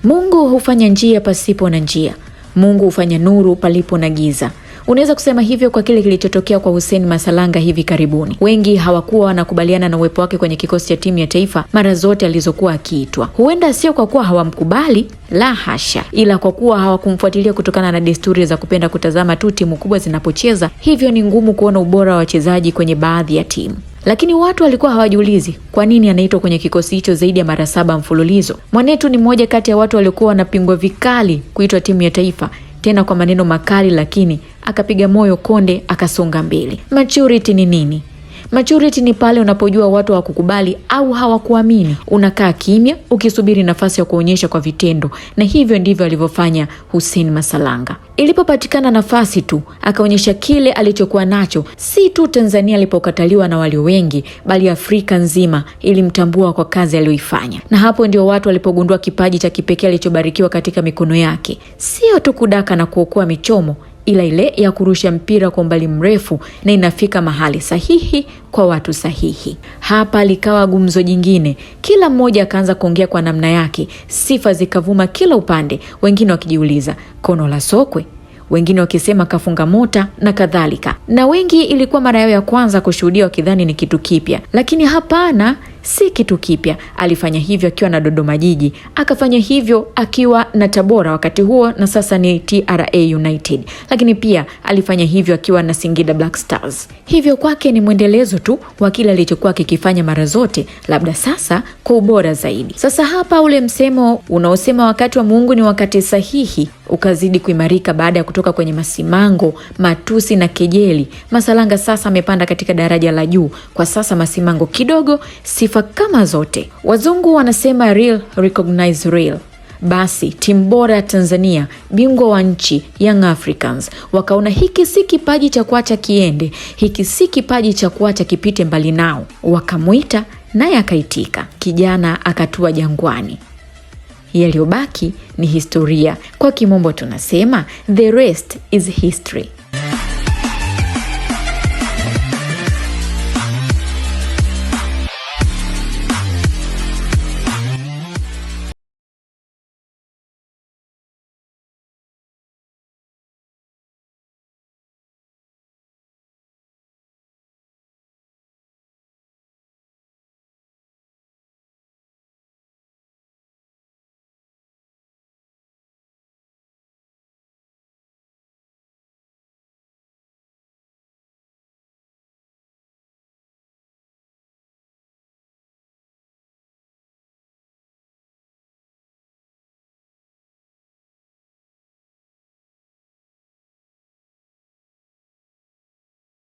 Mungu hufanya njia pasipo na njia. Mungu hufanya nuru palipo na giza. Unaweza kusema hivyo kwa kile kilichotokea kwa Hussein Masalanga hivi karibuni. Wengi hawakuwa wanakubaliana na uwepo wake kwenye kikosi cha timu ya taifa mara zote alizokuwa akiitwa. Huenda sio kwa kuwa hawamkubali, la hasha, ila kwa kuwa hawakumfuatilia kutokana na desturi za kupenda kutazama tu timu kubwa zinapocheza, hivyo ni ngumu kuona ubora wa wachezaji kwenye baadhi ya timu. Lakini watu walikuwa hawajiulizi kwa nini anaitwa kwenye kikosi hicho zaidi ya mara 7 mfululizo. Mwanetu ni mmoja kati ya watu waliokuwa wanapingwa vikali kuitwa timu ya taifa, tena kwa maneno makali, lakini akapiga moyo konde, akasonga mbele. Maturity ni nini? Maturity ni pale unapojua watu hawakukubali au hawakuamini, unakaa kimya ukisubiri nafasi ya kuonyesha kwa vitendo, na hivyo ndivyo alivyofanya Hussein Masalanga. Ilipopatikana nafasi tu akaonyesha kile alichokuwa nacho. Si tu Tanzania alipokataliwa na walio wengi, bali Afrika nzima ilimtambua kwa kazi aliyoifanya. Na hapo ndio watu walipogundua kipaji cha kipekee alichobarikiwa katika mikono yake. Sio tu kudaka na kuokoa michomo, ila ile ya kurusha mpira kwa umbali mrefu na inafika mahali sahihi kwa watu sahihi. Hapa likawa gumzo jingine. Kila mmoja akaanza kuongea kwa namna yake. Sifa zikavuma kila upande, wengine wakijiuliza kono la sokwe, wengine wakisema kafunga mota na kadhalika. Na wengi ilikuwa mara yao ya kwanza kushuhudia, wakidhani ni kitu kipya. Lakini hapana, si kitu kipya. Alifanya hivyo akiwa na Dodoma Jiji, akafanya hivyo akiwa na Tabora wakati huo na sasa ni TRA United, lakini pia alifanya hivyo akiwa na Singida Black Stars. Hivyo kwake ni mwendelezo tu wa kile alichokuwa kikifanya mara zote, labda sasa kwa ubora zaidi. Sasa hapa ule msemo unaosema wakati wa Mungu ni wakati sahihi ukazidi kuimarika baada ya kutoka kwenye masimango, matusi na kejeli. Masalanga sasa amepanda katika daraja la juu. Kwa sasa masimango kidogo, sifa kama zote. Wazungu wanasema real recognize real. Basi timu bora ya Tanzania, bingwa wa nchi Young Africans, wakaona hiki si kipaji cha kuacha kiende, hiki si kipaji cha kuacha kipite mbali nao. Wakamuita naye akaitika. Kijana akatua Jangwani. Yaliyobaki ni historia. Kwa kimombo tunasema the rest is history.